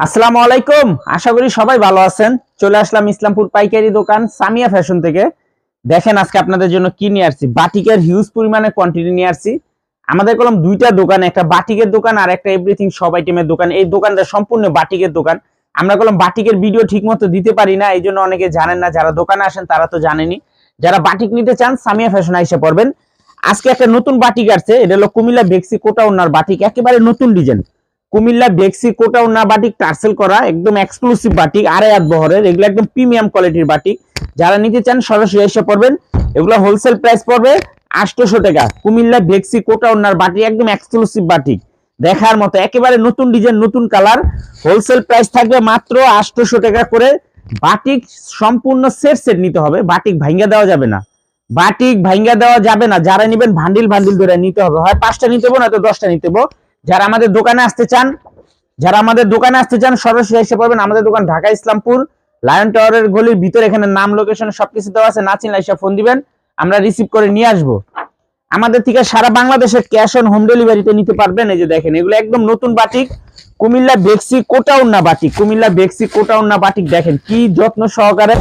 আসসালামু আলাইকুম। আশা করি সবাই ভালো আছেন। চলে আসলাম ইসলামপুর পাইকারি দোকান সামিয়া ফ্যাশন থেকে। দেখেন আজকে আপনাদের জন্য কি নিয়ে আসছি। বাটিকের হিউজ পরিমাণে কোয়ান্টিটি নিয়ে আসছি। আমাদের কলম দুইটা দোকান, একটা বাটিকের দোকান আর একটা এভরিথিং সব আইটেমের দোকান। এই দোকানটা সম্পূর্ণ বাটিকের দোকান। আমরা কলম বাটিকের ভিডিও ঠিকমতো দিতে পারি না, এই জন্য অনেকে জানেন না। যারা দোকানে আসেন তারা তো জানেনই। যারা বাটিক নিতে চান সামিয়া ফ্যাশন এসে পড়বেন। আজকে একটা নতুন বাটিক আসছে, এটা হলো কুমিল্লা বেক্সি কোটা ওনার বাটিক, একেবারে নতুন ডিজাইন। কুমিল্লা বেক্সি কোটা ওনা বাটিক টার্সেল করা, একদম এক্সক্লুসিভ বাটিক, আড়াই হাত বহরের। এগুলো একদম প্রিমিয়াম কোয়ালিটির বাটিক। যারা নিতে চান সরাসরি এসে পড়বেন। এগুলো হোলসেল প্রাইস পড়বে 800 টাকা। কুমিল্লা বেক্সি কোটা ওনার বাটিক, একদম এক্সক্লুসিভ বাটিক, দেখার মতো, একেবারে নতুন ডিজাইন, নতুন কালার। হোলসেল প্রাইস থাকবে মাত্র 800 টাকা করে। বাটিক সম্পূর্ণ সেট সেট নিতে হবে, বাটিক ভাঙ্গা দেওয়া যাবে না। বাটিক ভাঙ্গা দেওয়া যাবে না। যারা নেবেন ভান্ডিল ভান্ডিল ধরে নিতে হবে, হয় 5টা নিতে হবে নয়তো 10টা নিতে হবে। যারা আমাদের দোকানে আসতে চান সরাসরি এসে পড়বেন। আমাদের দোকান ঢাকা ইসলামপুর লায়ন টাওয়ারের গলির ভিতরে। এখানে নাম, লোকেশন সবকিছু দেওয়া আছে। না চিনলে এসে ফোন দিবেন, আমরা রিসিভ করে নিয়ে আসবো। আমাদের থেকে সারা বাংলাদেশের ক্যাশ অন হোম ডেলিভারিতে নিতে পারবেন। এই যে দেখেন, এগুলো একদম নতুন বাটিক, কুমিল্লা বেক্সি কোটা ওন্না বাটিক। কুমিল্লা বেক্সি কোটা ওন্না বাটিক দেখেন কি যত্ন সহকারে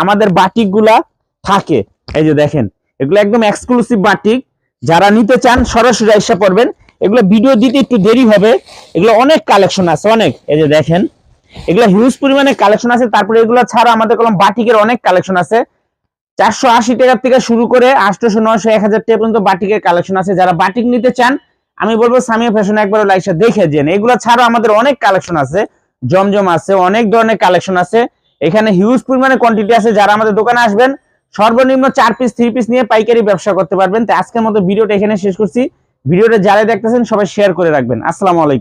আমাদের বাটিক গুলা থাকে। এই যে দেখেন, এগুলো একদম এক্সক্লুসিভ বাটিক। যারা নিতে চান সরাসরি এসে পড়বেন। এগুলো ভিডিও দিতে একটু দেরি হবে, এগুলো অনেক কালেকশন আছে, অনেক। এই যে দেখেন, এগুলো হিউজ পরিমাণে কালেকশন আছে। তারপরে এগুলো ছাড়া আমাদের কলম বাটিকের অনেক কালেকশন আছে। 480 টাকার থেকে শুরু করে 800, 900, 1000 টাকা পর্যন্ত বাটিকের কালেকশন আছে। যারা বাটিক নিতে চান আমি বলবো সামিয়া ফ্যাশন একবার লাইসা দেখে যান। এগুলো ছাড়া আমাদের অনেক কালেকশন আছে, জমজম আছে, অনেক ধরনের কালেকশন আছে। এখানে হিউজ পরিমাণে কোয়ান্টিটি আছে। যারা আমাদের দোকানে আসবেন সর্বনিম্ন 4 পিস 3 পিস নিয়ে পাইকারি ব্যবসা করতে পারবেন। তো আজকের মতো ভিডিওটা এখানে শেষ করছি। ভিডিওটা যারা দেখতেছেন সবাই শেয়ার করে রাখবেন। আসসালামু আলাইকুম।